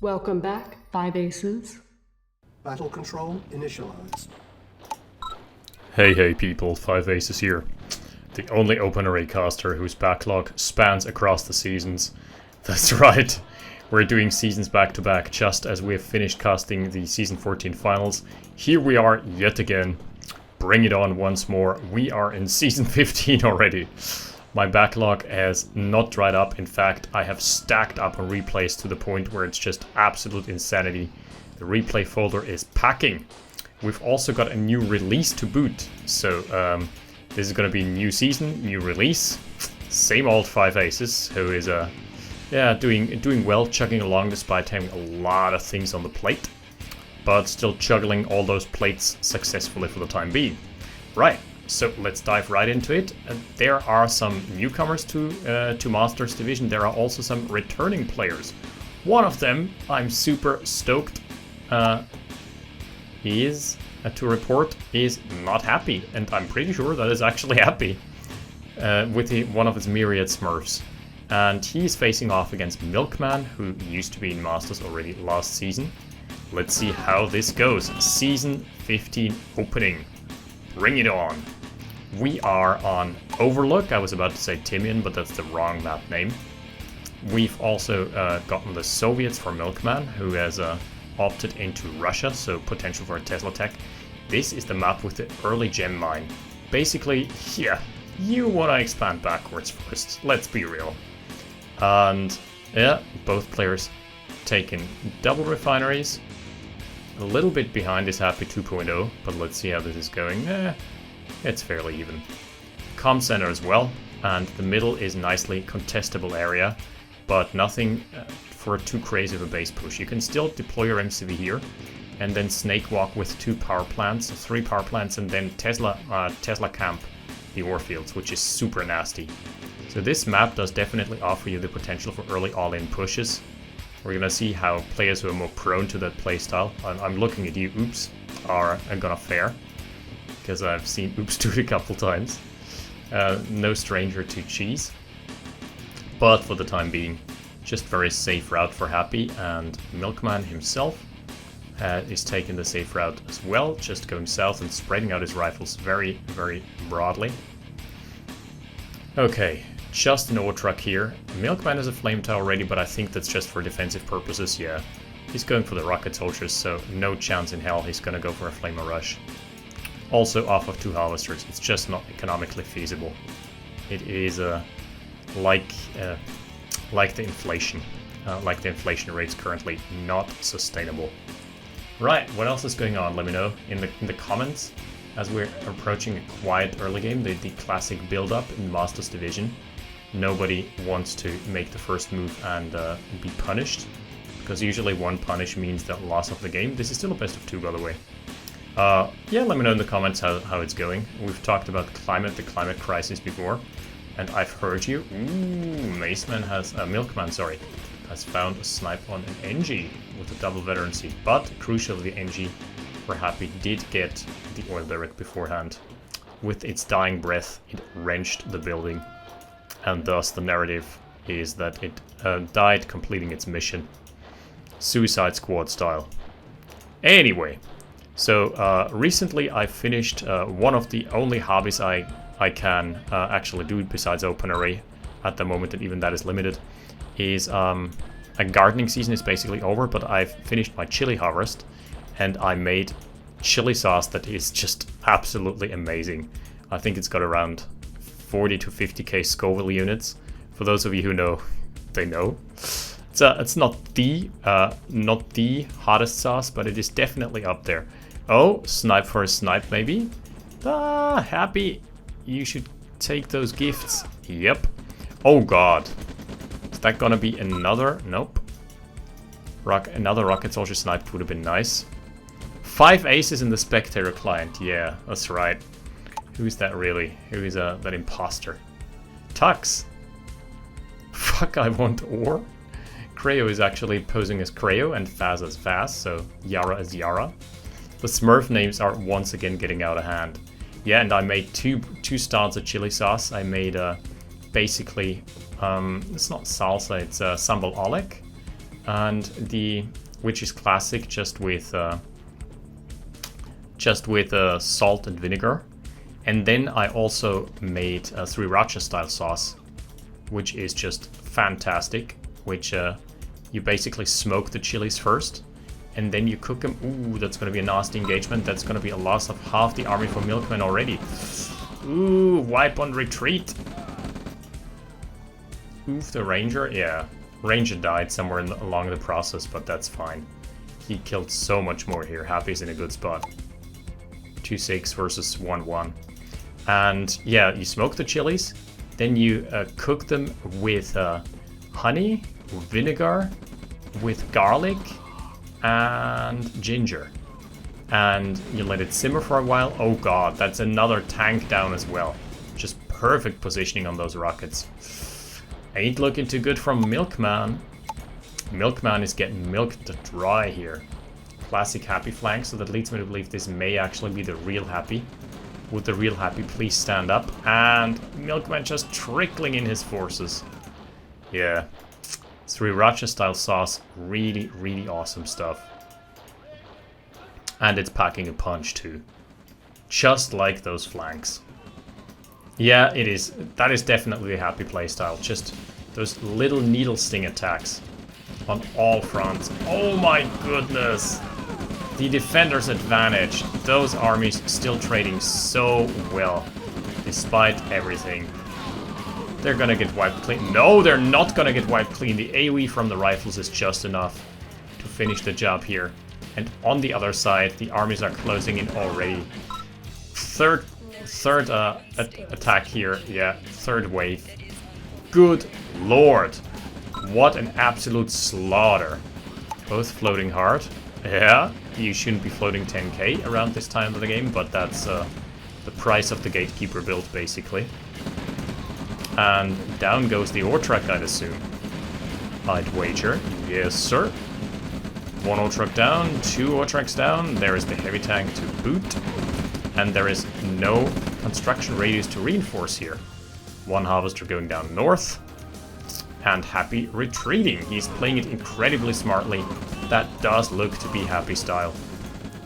Welcome back, 5 Aces. Battle control initialized. Hey people, 5 Aces here. The only OpenRA caster whose backlog spans across the seasons. That's right, we're doing seasons back to back, just as we have finished casting the Season 14 finals. Here we are yet again. Bring it on once more. We are in Season 15 already. My backlog has not dried up. In fact, I have stacked up on replays to the point where it's just absolute insanity. The replay folder is packing. We've also got a new release to boot. So this is going to be a new season, new release. Same old 5 Aces, who is doing well, chugging along despite having a lot of things on the plate, but still juggling all those plates successfully for the time being. Right, so let's dive right into it. There are some newcomers to Masters Division. There are also some returning players. One of them I'm super stoked to report is not happy, and I'm pretty sure that is actually happy with one of his myriad Smurfs. And he's facing off against Milkman, who used to be in Masters already last season. Let's see how this goes. Season 15 opening. Bring it on. We are on Overlook. I was about to say Timian, but that's the wrong map name. We've also gotten the Soviets for Milkman, who has opted into Russia, so potential for a Tesla tech. This is the map with the early gem mine. Basically, yeah, you want to expand backwards first. Let's be real. And yeah, both players taking double refineries. A little bit behind is Happy 2.0, but let's see how this is going. It's fairly even. Comm center as well, and the middle is nicely contestable area, but nothing for too crazy of a base push. You can still deploy your MCV here, and then snake walk with 3 power plants, and then Tesla camp the ore fields, which is super nasty. So this map does definitely offer you the potential for early all-in pushes. We're gonna see how players who are more prone to that playstyle, I'm looking at you, Oops, are gonna fare, because I've seen Oops do it a couple times. No stranger to cheese, but for the time being, just very safe route for Happy, and Milkman himself is taking the safe route as well, just going south and spreading out his rifles very, very broadly. Okay, just an ore truck here. Milkman has a flame tower ready, but I think that's just for defensive purposes, yeah. He's going for the rocket soldiers, so no chance in hell he's gonna go for a flamer rush. Also off of 2 harvesters, it's just not economically feasible. It is like the inflation rates currently, not sustainable. Right, what else is going on? Let me know in the comments. As we're approaching a quiet early game, the classic build-up in Masters Division. Nobody wants to make the first move and be punished, because usually one punish means the loss of the game. This is still a best of 2, by the way. Yeah, let me know in the comments how it's going. We've talked about the climate crisis before, and I've heard you. Ooh, Milkman has found a snipe on an NG with a double veterancy, but crucially the NG for Happy did get the oil derrick beforehand. With its dying breath, it wrenched the building, and thus the narrative is that it died completing its mission. Suicide Squad style. Anyway, so recently I finished one of the only hobbies I can actually do besides OpenRA at the moment, and even that is limited, is a gardening season is basically over, but I've finished my chili harvest, and I made chili sauce that is just absolutely amazing. I think it's got around 40 to 50k Scoville units. For those of you who know, they know. It's not the hottest sauce, but it is definitely up there. Oh, snipe for a snipe maybe? Happy. You should take those gifts. Yep. Oh god. Is that gonna be another? Nope. Another rocket soldier snipe would have been nice. 5 aces in the spectator client. Yeah, that's right. Who is that really? Who is that imposter? Tux. Fuck, I want ore. Creo is actually posing as Creo and Faz as Faz, so Yara as Yara. The Smurf names are once again getting out of hand. Yeah, and I made two styles of chili sauce. I made basically, it's not salsa, it's sambal oleg. and which is classic, just with salt and vinegar. And then I also made a sriracha style sauce, which is just fantastic. Which you basically smoke the chilies first, and then you cook them. Ooh, that's gonna be a nasty engagement. That's gonna be a loss of half the army for Milkman already. Ooh, wipe on retreat. Oof, the ranger. Yeah, ranger died somewhere along the process, but that's fine. He killed so much more here. Happy's in a good spot. 2-6 versus 1-1. And yeah, you smoke the chilies, then you cook them with honey, vinegar, with garlic, and ginger. And you let it simmer for a while. Oh god, that's another tank down as well. Just perfect positioning on those rockets. Ain't looking too good from Milkman. Milkman is getting milked dry here. Classic Happy flank, so that leads me to believe this may actually be the real Happy. Would the real Happy please stand up? And Milkman just trickling in his forces. Yeah. Sriracha style sauce, really, really awesome stuff. And it's packing a punch too. Just like those flanks. Yeah, it is. That is definitely a Happy playstyle. Just those little needle sting attacks on all fronts. Oh my goodness! The defender's advantage. Those armies still trading so well, despite everything. They're gonna get wiped clean. No, they're not gonna get wiped clean. The AoE from the rifles is just enough to finish the job here. And on the other side, the armies are closing in already. Third attack here. Yeah, third wave. Good lord. What an absolute slaughter. Both floating hard. Yeah, you shouldn't be floating 10k around this time of the game, but that's the price of the Gatekeeper build, basically. And down goes the Ortrak, I'd assume. I'd wager. Yes, sir. One Ortrak down, 2 Ortraks down. There is the heavy tank to boot. And there is no construction radius to reinforce here. One Harvester going down north. And Happy retreating. He's playing it incredibly smartly. That does look to be Happy style.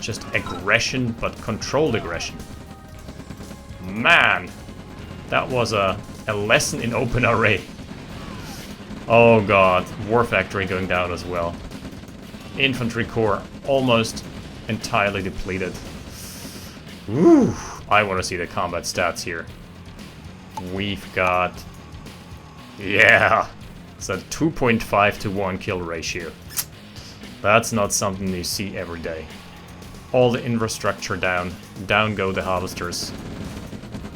Just aggression, but controlled aggression. Man, that was a lesson in OpenRA. Oh god, War Factory going down as well. Infantry Corps almost entirely depleted. Woo! I want to see the combat stats here. We've got... yeah! It's a 2.5 to 1 kill ratio. That's not something you see every day. All the infrastructure down. Down go the harvesters.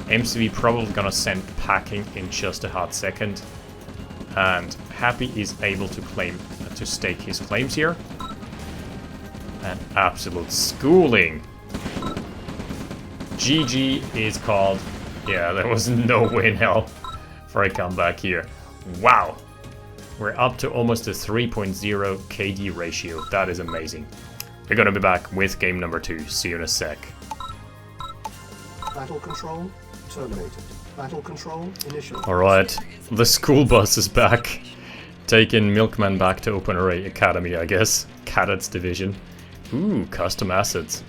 MCV probably gonna send packing in just a hot second. And Happy is able to stake his claims here. An absolute schooling. GG is called. Yeah, there was no way in hell for a comeback here. Wow. We're up to almost a 3.0 KD ratio. That is amazing. We're gonna be back with game number 2. See you in a sec. Battle control terminated. Battle control initialized. Alright, the school bus is back. Taking Milkman back to OpenRA Academy, I guess. Cadets division. Ooh, custom assets.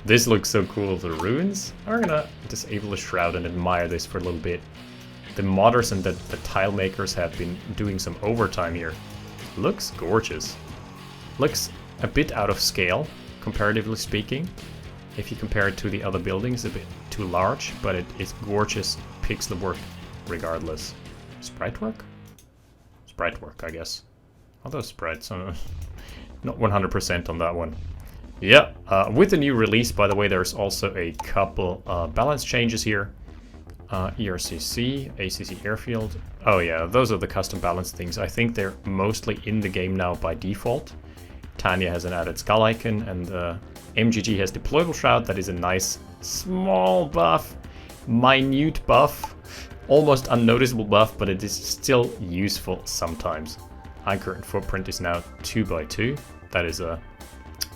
This looks so cool. The ruins. I'm gonna disable the shroud and admire this for a little bit. The modders and the tile makers have been doing some overtime here. Looks gorgeous. Looks a bit out of scale, comparatively speaking. If you compare it to the other buildings, a bit too large, but it is gorgeous pixel work regardless. Sprite work? Sprite work, I guess. All those sprites, not 100% on that one. Yeah, with the new release, by the way, there's also a couple balance changes here. ERCC, ACC Airfield. Oh yeah, those are the custom balance things. I think they're mostly in the game now by default. Tanya has an added skull icon, and MGG has deployable shroud. That is a nice small buff, minute buff, almost unnoticeable buff, but it is still useful sometimes. High current footprint is now 2x2. That is a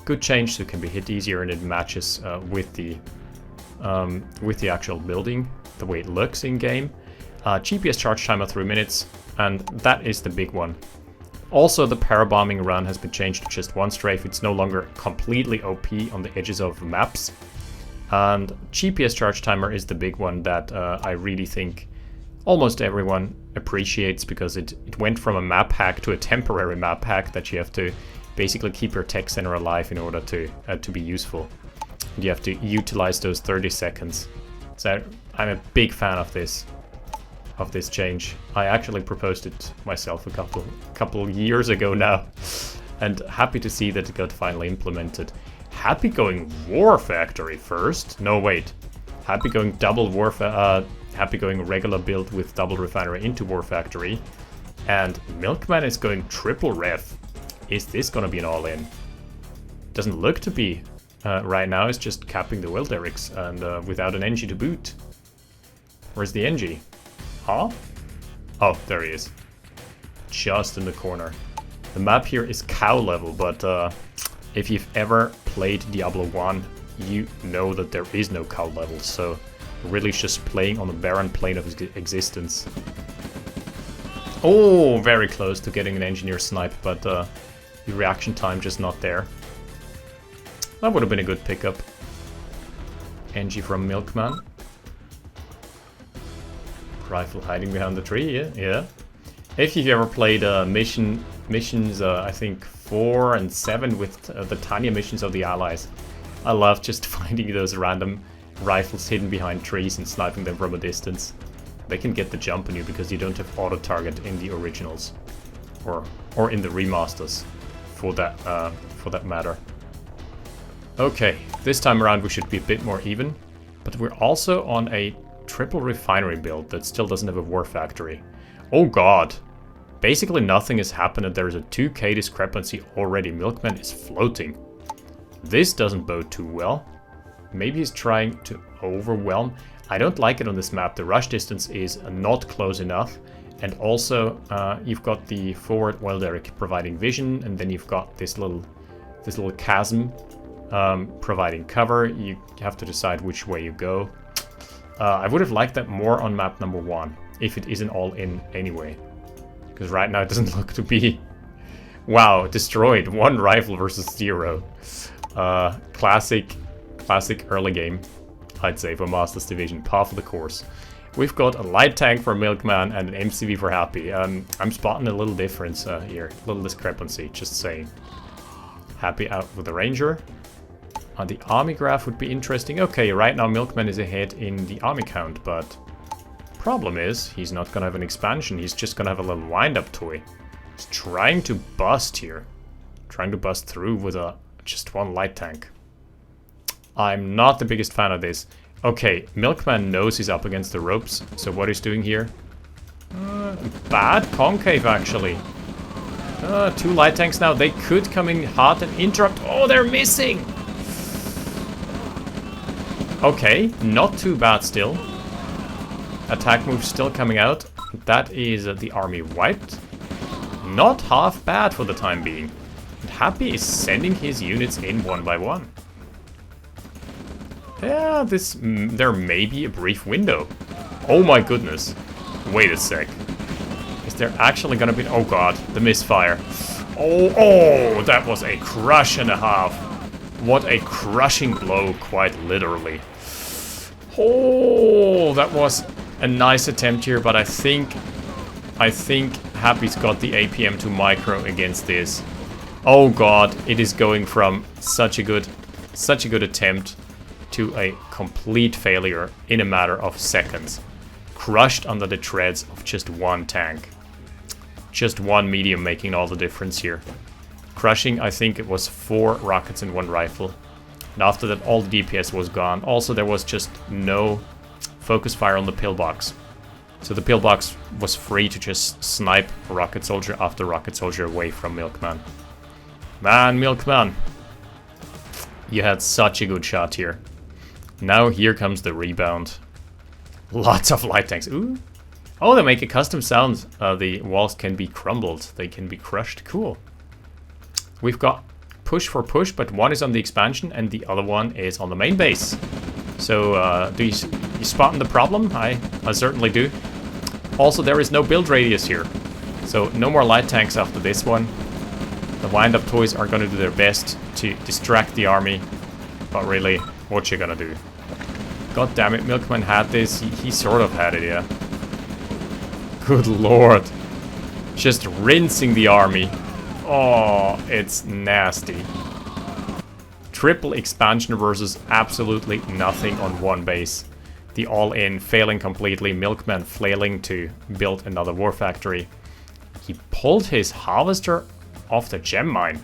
good change, so it can be hit easier, and it matches with the actual building, the way it looks in game. GPS charge time of 3 minutes, and that is the big one. Also, the parabombing run has been changed to just one strafe. It's no longer completely OP on the edges of maps. And GPS charge timer is the big one that I really think almost everyone appreciates, because it went from a map hack to a temporary map hack that you have to basically keep your tech center alive in order to be useful. And you have to utilize those 30 seconds. So I'm a big fan of this change. I actually proposed it myself a couple years ago now, and happy to see that it got finally implemented. Happy going War Factory first. No, wait. Happy going Happy going regular build with double refinery into War Factory, and Milkman is going triple ref. Is this gonna be an all-in? Doesn't look to be. Right now it's just capping the well derricks and without an NG to boot. Where's the NG? Huh? Oh, there he is. Just in the corner. The map here is cow level, but if you've ever played Diablo 1, you know that there is no cow level, so really just playing on the barren plane of existence. Oh, very close to getting an engineer snipe, but the reaction time just not there. That would have been a good pickup. NG from Milkman. Rifle hiding behind the tree, yeah. If you've ever played missions, I think 4 and 7 with the tiny missions of the Allies, I love just finding those random rifles hidden behind trees and sniping them from a distance. They can get the jump on you because you don't have auto target in the originals, or in the remasters, for that matter. Okay, this time around we should be a bit more even, but we're also on a triple refinery build that still doesn't have a war factory. Oh god! Basically nothing has happened and there's a 2k discrepancy already. Milkman is floating. This doesn't bode too well. Maybe he's trying to overwhelm. I don't like it on this map. The rush distance is not close enough. And also, you've got the forward well derrick providing vision, and then you've got this little chasm providing cover. You have to decide which way you go. I would have liked that more on map number 1, if it isn't all in anyway. Because right now it doesn't look to be... Wow, destroyed. 1 rifle versus 0. Classic early game, I'd say, for Masters Division. Par for the course. We've got a light tank for Milkman and an MCV for Happy. I'm spotting a little difference here. A little discrepancy, just saying. Happy out with the Ranger. The army graph would be interesting. Okay, right now Milkman is ahead in the army count, but problem is he's not gonna have an expansion. He's just gonna have a little wind-up toy. He's trying to bust here. Trying to bust through with just 1 light tank. I'm not the biggest fan of this. Okay, Milkman knows he's up against the ropes, so what he's doing here? Bad concave, actually. 2 light tanks now. They could come in hot and interrupt. Oh, they're missing! Okay, not too bad still. Attack move still coming out. That is the army wiped. Not half bad for the time being. And Happy is sending his units in 1 by 1. Yeah, there may be a brief window. Oh my goodness. Wait a sec. Is there actually gonna be... Oh god, the misfire. Oh, that was a crush and a half. What a crushing blow, quite literally. Oh, that was a nice attempt here, but I think Happy's got the APM to micro against this. Oh god, it is going from such a good attempt to a complete failure in a matter of seconds. Crushed under the treads of just 1 tank. Just 1 medium making all the difference here. Crushing, I think it was 4 rockets and 1 rifle. And after that, all the DPS was gone. Also, there was just no focus fire on the pillbox. So the pillbox was free to just snipe rocket soldier after rocket soldier away from Milkman. Man, Milkman. You had such a good shot here. Now here comes the rebound. Lots of light tanks. Ooh. Oh, they make a custom sound. The walls can be crumbled. They can be crushed. Cool. We've got push for push, but 1 is on the expansion and the other 1 is on the main base. So, do you spotting the problem? I certainly do. Also, there is no build radius here. So no more light tanks after this one. The wind-up toys are gonna do their best to distract the army. But really, what you gonna do? God damn it, Milkman had this. He sort of had it, yeah. Good lord. Just rinsing the army. Oh, it's nasty. Triple expansion versus absolutely nothing on one base. The all-in failing completely. Milkman flailing to build another war factory. He pulled his harvester off the gem mine.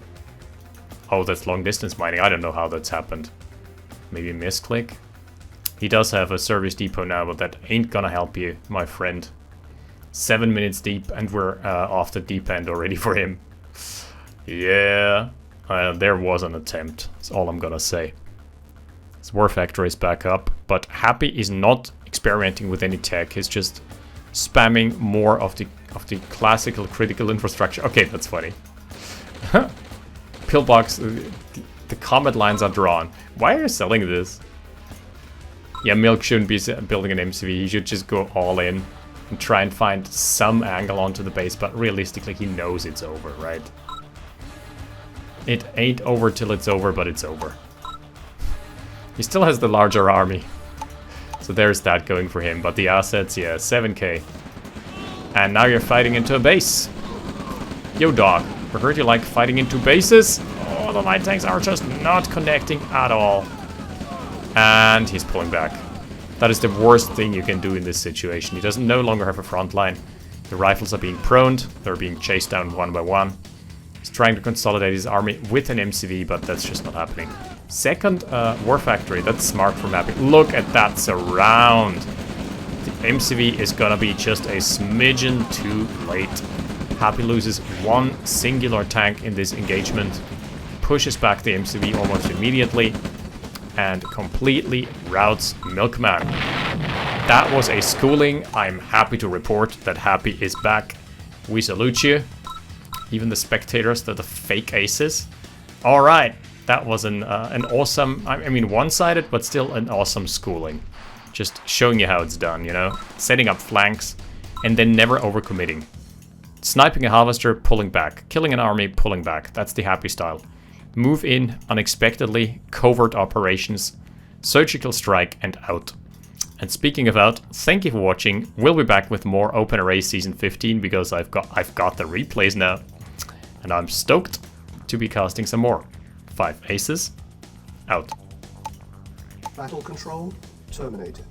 Oh, that's long distance mining. I don't know how that's happened. Maybe misclick. He does have a service depot now, but that ain't gonna help you, my friend. 7 minutes deep, and we're off the deep end already for him. Yeah, there was an attempt. That's all I'm gonna say. His war factory is back up, but Happy is not experimenting with any tech. He's just spamming more of the classical critical infrastructure. Okay, that's funny. Pillbox, the comment lines are drawn. Why are you selling this? Yeah, Milk shouldn't be building an MCV. He should just go all in and try and find some angle onto the base, but realistically he knows it's over, right? It ain't over till it's over, but it's over. He still has the larger army. So there's that going for him, but the assets, yeah, 7k. And now you're fighting into a base. Yo, dog, I heard you like fighting into bases? Oh, the light tanks are just not connecting at all. And he's pulling back. That is the worst thing you can do in this situation. He doesn't no longer have a front line. The rifles are being proned. They're being chased down one by one. He's trying to consolidate his army with an MCV, but that's just not happening. Second war factory. That's smart from Happy. Look at that surround. The MCV is gonna be just a smidgen too late. Happy loses one singular tank in this engagement. Pushes back the MCV almost immediately. And completely routs Milkman. That was a schooling. I'm happy to report that Happy is back. We salute you. Even the spectators, they're the fake aces. Alright, that was an awesome, I mean one-sided, but still an awesome schooling. Just showing you how it's done, you know? Setting up flanks, and then never overcommitting. Sniping a harvester, pulling back. Killing an army, pulling back. That's the Happy style. Move in unexpectedly, covert operations, surgical strike, and out. And speaking of out, thank you for watching. We'll be back with more OpenRA Season 15 because I've got the replays now. And I'm stoked to be casting some more. 5 aces, out. Battle control terminated.